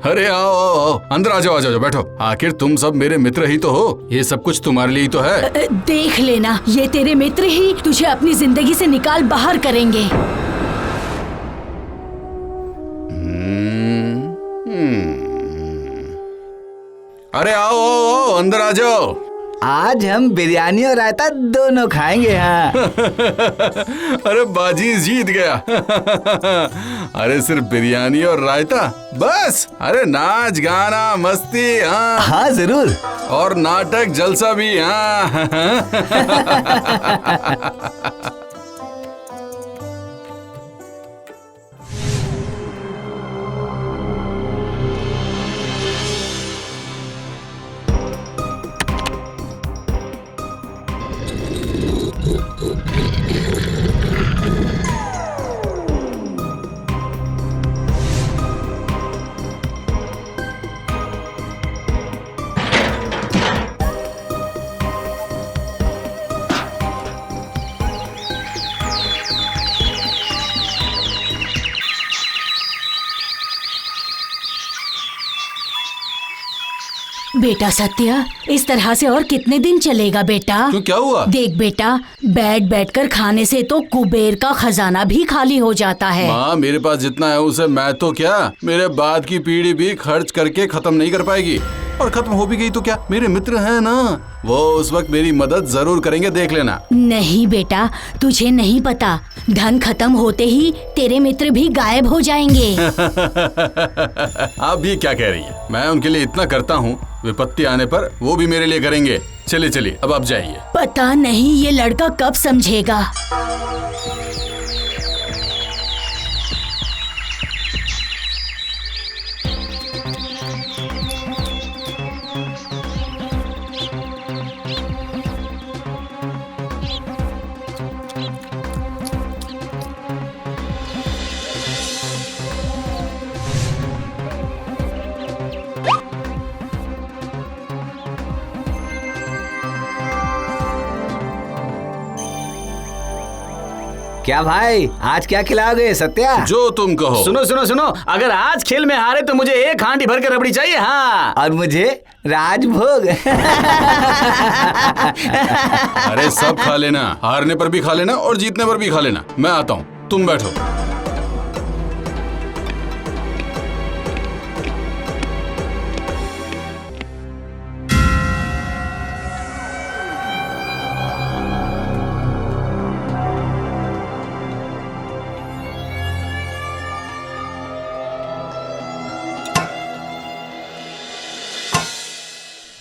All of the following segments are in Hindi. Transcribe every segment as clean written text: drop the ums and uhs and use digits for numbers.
अरे आओ आओ आओ, अंदर आ जाओ आ जाओ, बैठो। आखिर तुम सब मेरे मित्र ही तो हो, ये सब कुछ तुम्हारे लिए ही तो है। देख लेना, ये तेरे मित्र ही तुझे अपनी जिंदगी से निकाल बाहर करेंगे। अरे आओ आओ आओ, अंदर आ जाओ। आज हम बिरयानी और रायता दोनों खाएंगे। हाँ। अरे बाजी जीत गया। अरे सिर्फ बिरयानी और रायता बस? अरे नाच गाना मस्ती, हाँ हाँ जरूर। और नाटक जलसा भी, हाँ। बेटा सत्या, इस तरह से और कितने दिन चलेगा बेटा? क्यों, क्या हुआ? देख बेटा, बैठ कर खाने से तो कुबेर का खजाना भी खाली हो जाता है। माँ, मेरे पास जितना है उसे मैं तो क्या, मेरे बाद की पीढ़ी भी खर्च करके खत्म नहीं कर पाएगी। और खत्म हो भी गई तो क्या, मेरे मित्र हैं ना, वो उस वक्त मेरी मदद जरूर करेंगे, देख लेना। नहीं बेटा, तुझे नहीं पता, धन खत्म होते ही तेरे मित्र भी गायब हो जाएंगे। आप भी क्या कह रही है? मैं उनके लिए इतना करता हूँ, विपत्ति आने पर वो भी मेरे लिए करेंगे। चलिए चलिए, अब आप जाइए। पता नहीं ये लड़का कब समझेगा। क्या भाई, आज क्या खिलाओगे सत्या? जो तुम कहो। सुनो सुनो सुनो, अगर आज खेल में हारे तो मुझे एक हांडी भर के रबड़ी चाहिए। हाँ। और मुझे राजभोग। अरे सब खा लेना, हारने पर भी खा लेना और जीतने पर भी खा लेना। मैं आता हूँ, तुम बैठो।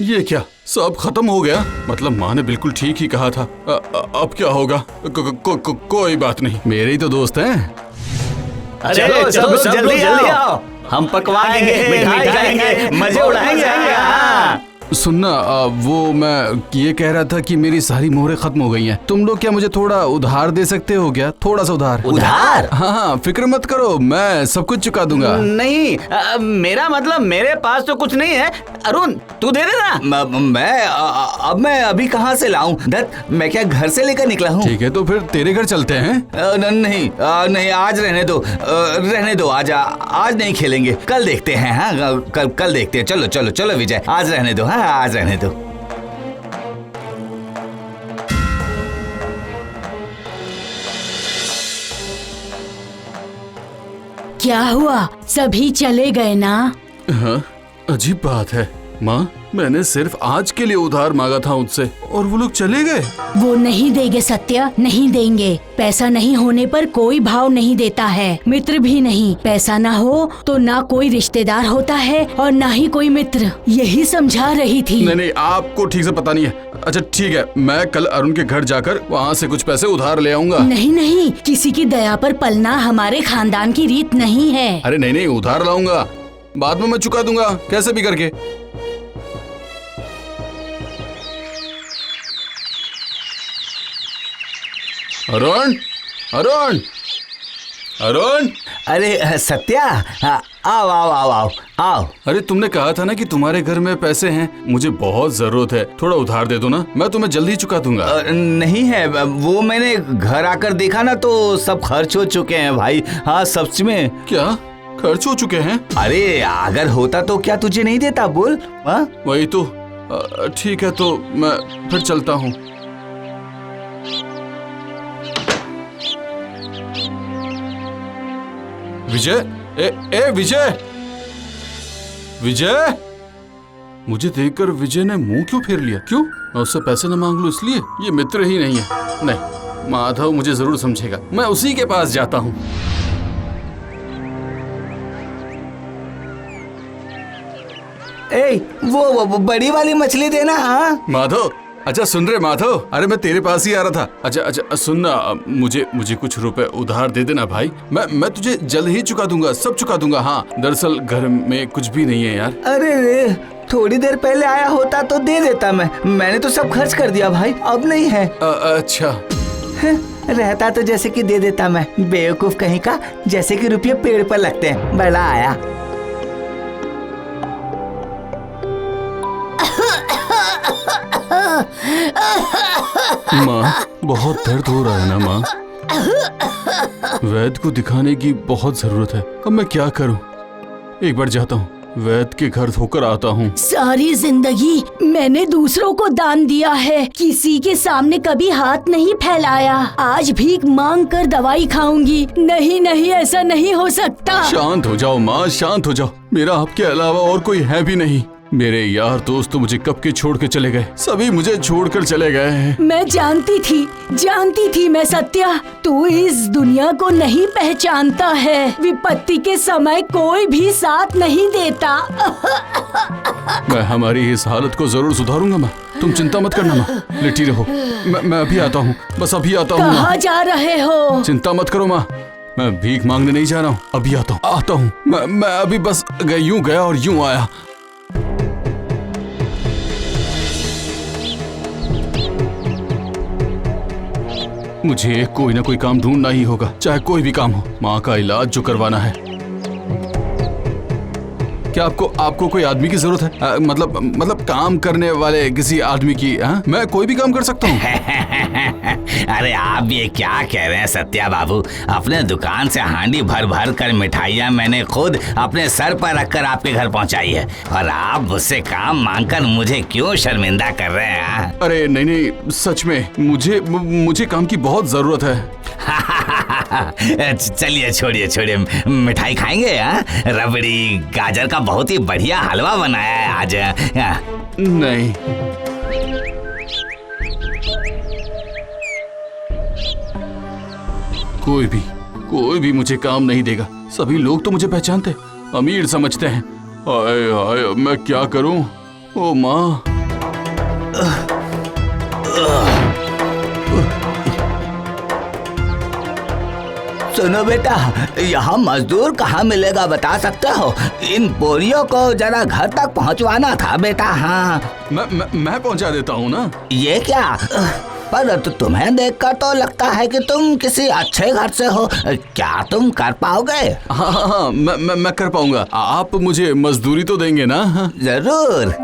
ये क्या, सब खत्म हो गया? मतलब माँ ने बिल्कुल ठीक ही कहा था। अब क्या होगा? कोई बात नहीं, मेरे ही तो दोस्त हैं। अरे चलो जल्दी आओ, हम पकवाएंगे, मिठाई खाएंगे, मजे उड़ाएंगे। सुनना, वो मैं ये कह रहा था कि मेरी सारी मोहरें खत्म हो गई हैं। तुम लोग क्या मुझे थोड़ा उधार दे सकते हो क्या? थोड़ा सा उधार। उधार? हाँ हाँ, फिक्र मत करो, मैं सब कुछ चुका दूंगा। नहीं, मेरा मतलब मेरे पास तो कुछ नहीं है। अरुण, तू दे देना। मैं अभी कहाँ से लाऊं? मैं क्या घर से लेकर निकला हूँ? ठीक है, तो फिर तेरे घर चलते हैं। नहीं, आज रहने दो, आज नहीं खेलेंगे, कल देखते हैं। हाँ, कल देखते हैं। चलो चलो चलो विजय, आज रहने दो। हाँ, आज रहने दो। क्या हुआ, सभी चले गए ना? हाँ, अजीब बात है माँ, मैंने सिर्फ आज के लिए उधार मांगा था उनसे और वो लोग चले गए। वो नहीं देंगे सत्या, नहीं देंगे। पैसा नहीं होने पर कोई भाव नहीं देता है, मित्र भी नहीं। पैसा ना हो तो ना कोई रिश्तेदार होता है और ना ही कोई मित्र। यही समझा रही थी। नहीं, आपको ठीक से पता नहीं है। अच्छा ठीक है, मैं कल अरुण के घर जाकर वहाँ से कुछ पैसे उधार ले आऊंगा। नहीं, किसी की दया पर पलना हमारे खानदान की रीत नहीं है। अरे नहीं, उधार लाऊंगा, बाद में मैं चुका दूंगा कैसे भी करके। अरुण, अरुण, अरुण। अरे सत्या, आओ आओ आओ आओ आओ। अरे तुमने कहा था ना कि तुम्हारे घर में पैसे हैं, मुझे बहुत जरूरत है, थोड़ा उधार दे दो ना, मैं तुम्हें जल्दी चुका दूंगा। नहीं है, वो मैंने घर आकर देखा ना तो सब खर्च हो चुके हैं भाई। हाँ सच में। क्या? खर्च हो चुके हैं। अरे अगर होता तो क्या तुझे नहीं देता, बोल। हाँ? वही तो। ठीक है, तो मैं फिर चलता हूँ। विजय, ए विजय, विजय। मुझे देखकर विजय ने मुंह क्यों फेर लिया? क्यों? मैं उससे पैसे न मांग लूं इसलिए? ये मित्र ही नहीं है। नहीं, माधव मुझे जरूर समझेगा। मैं उसी के पास जाता हूँ। वो बड़ी वाली मछली देना। हाँ माधव, अच्छा सुन रहे माधव, अरे मैं तेरे पास ही आ रहा था। अच्छा सुनना, मुझे कुछ रुपए उधार दे देना भाई। मैं तुझे जल्द ही चुका दूंगा, सब चुका दूंगा। हाँ, दरअसल घर में कुछ भी नहीं है यार। अरे रे, थोड़ी देर पहले आया होता तो दे देता। मैंने तो सब खर्च कर दिया भाई, अब नहीं है। अच्छा, रहता तो जैसे कि दे देता मैं। बेवकूफ कहीं का, जैसे कि रुपये पेड़ पर लगते हैं। बड़ा आया। माँ, बहुत दर्द हो रहा है ना माँ? वैद्य को दिखाने की बहुत जरूरत है। अब मैं क्या करूँ? एक बार जाता हूँ, वैद्य के घर होकर आता हूँ। सारी जिंदगी मैंने दूसरों को दान दिया है, किसी के सामने कभी हाथ नहीं फैलाया। आज भीख मांग कर दवाई खाऊंगी। नहीं नहीं, ऐसा नहीं हो सकता। शांत हो जाओ माँ, शांत हो जाओ। मेरा आपके अलावा और कोई है भी नहीं। मेरे यार दोस्त तो मुझे कब के छोड़ के चले गए। सभी मुझे छोड़कर चले गए हैं। मैं जानती थी मैं सत्या, तू इस दुनिया को नहीं पहचानता है। विपत्ति के समय कोई भी साथ नहीं देता। मैं हमारी इस हालत को जरूर सुधारूंगा माँ, तुम चिंता मत करना माँ। लेटी रहो, मैं अभी आता हूँ, बस अभी आता हूँ। कहाँ जा रहे हो? चिंता मत करो माँ, मैं भीख मांगने नहीं जा रहा हूँ। अभी आता हूँ। मैं अभी बस यूं गया और यूं आया। मुझे कोई ना कोई काम ढूंढना ही होगा, चाहे कोई भी काम हो। माँ का इलाज जो करवाना है। क्या आपको कोई आदमी की जरूरत है? मतलब काम करने वाले किसी आदमी की? मैं कोई भी काम कर सकता हूँ। अरे आप ये क्या कह रहे हैं सत्या बाबू? अपने दुकान से हांडी भर भर कर मिठाइयाँ मैंने खुद अपने सर पर रखकर आपके घर पहुँचाई है, और आप मुझसे काम मांगकर मुझे क्यों शर्मिंदा कर रहे हैं? अरे नहीं, सच में मुझे काम की बहुत जरूरत है। चलिए छोड़िए, मिठाई खाएंगे? रबड़ी गाजर का बहुत ही बढ़िया हलवा बनाया है आज। नहीं, कोई भी मुझे काम नहीं देगा। सभी लोग तो मुझे पहचानते, अमीर समझते हैं। हाय, मैं क्या करूं? ओ माँ। सुनो बेटा, यहाँ मजदूर कहाँ मिलेगा बता सकते हो? इन बोरियों को जरा घर तक पहुँचवाना था बेटा। हाँ, मैं पहुँचा देता हूँ ना। ये क्या? पर तुम्हें देखकर तो लगता है कि तुम किसी अच्छे घर से हो। क्या तुम कर पाओगे? हाँ, मैं कर पाऊंगा। आप मुझे मजदूरी तो देंगे ना? जरूर।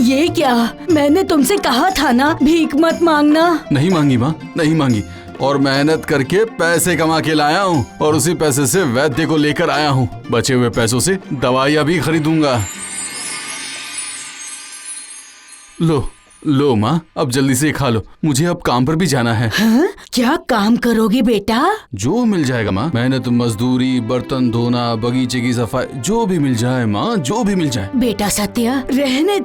ये क्या? मैंने तुमसे कहा था ना भीख मत मांगना। नहीं मांगी माँ, नहीं मांगी। और मेहनत करके पैसे कमा के लाया हूँ, और उसी पैसे से वैद्य को लेकर आया हूँ। बचे हुए पैसों से दवाइयाँ भी खरीदूंगा। लो माँ, अब जल्दी से खा लो, मुझे अब काम पर भी जाना है। हाँ? क्या काम करोगे बेटा? जो मिल जाएगा माँ। मेहनत मजदूरी, बर्तन धोना, बगीचे की सफाई, जो भी मिल जाए माँ, जो भी मिल जाए। बेटा सत्या, रहने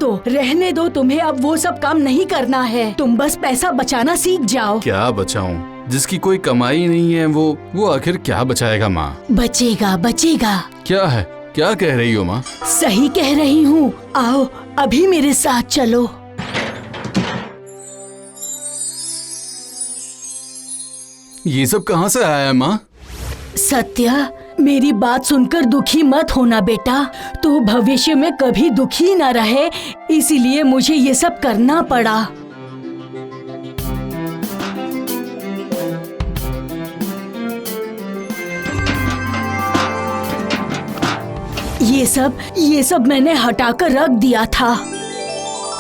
दो। तुम्हें अब वो सब काम नहीं करना है। तुम बस पैसा बचाना सीख जाओ। क्या बचाऊं? जिसकी कोई कमाई नहीं है वो आखिर क्या बचाएगा माँ? बचेगा। क्या है? क्या कह रही हो माँ? सही कह रही हूँ। आओ अभी मेरे साथ चलो। ये सब कहाँ से आया है माँ? सत्या, मेरी बात सुनकर दुखी मत होना बेटा। तू भविष्य में कभी दुखी न रहे, इसीलिए मुझे ये सब करना पड़ा। ये सब मैंने हटाकर रख दिया था।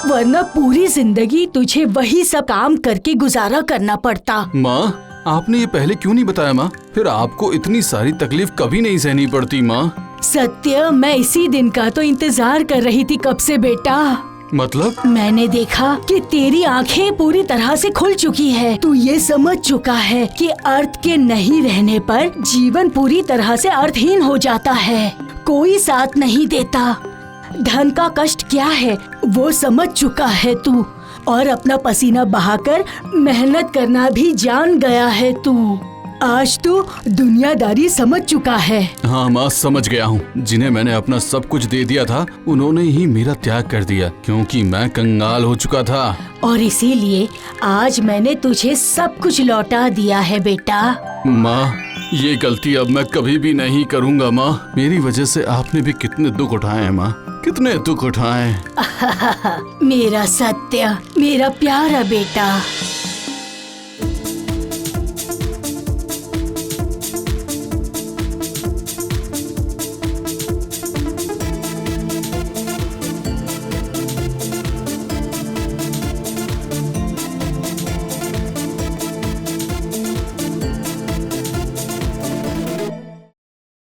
वरना पूरी जिंदगी तुझे वही सब काम करके गुजारा करना पड़ता। माँ, आपने ये पहले क्यों नहीं बताया माँ? फिर आपको इतनी सारी तकलीफ कभी नहीं सहनी पड़ती माँ। सत्य, मैं इसी दिन का तो इंतजार कर रही थी कब से बेटा। मतलब? मैंने देखा कि तेरी आंखें पूरी तरह से खुल चुकी है। तू ये समझ चुका है कि अर्थ के नहीं रहने पर जीवन पूरी तरह से अर्थहीन हो जाता है। कोई साथ नहीं देता। धन का कष्ट क्या है वो समझ चुका है तू, और अपना पसीना बहाकर मेहनत करना भी जान गया है तू। आज तू दुनियादारी समझ चुका है। हाँ माँ, समझ गया हूँ। जिन्हें मैंने अपना सब कुछ दे दिया था उन्होंने ही मेरा त्याग कर दिया, क्योंकि मैं कंगाल हो चुका था। और इसीलिए आज मैंने तुझे सब कुछ लौटा दिया है बेटा। माँ, ये गलती अब मैं कभी भी नहीं करूँगा माँ। मेरी वजह से आपने भी कितने दुख उठाए हैं माँ, कितने दुख उठाए। मेरा सत्य, मेरा प्यारा बेटा।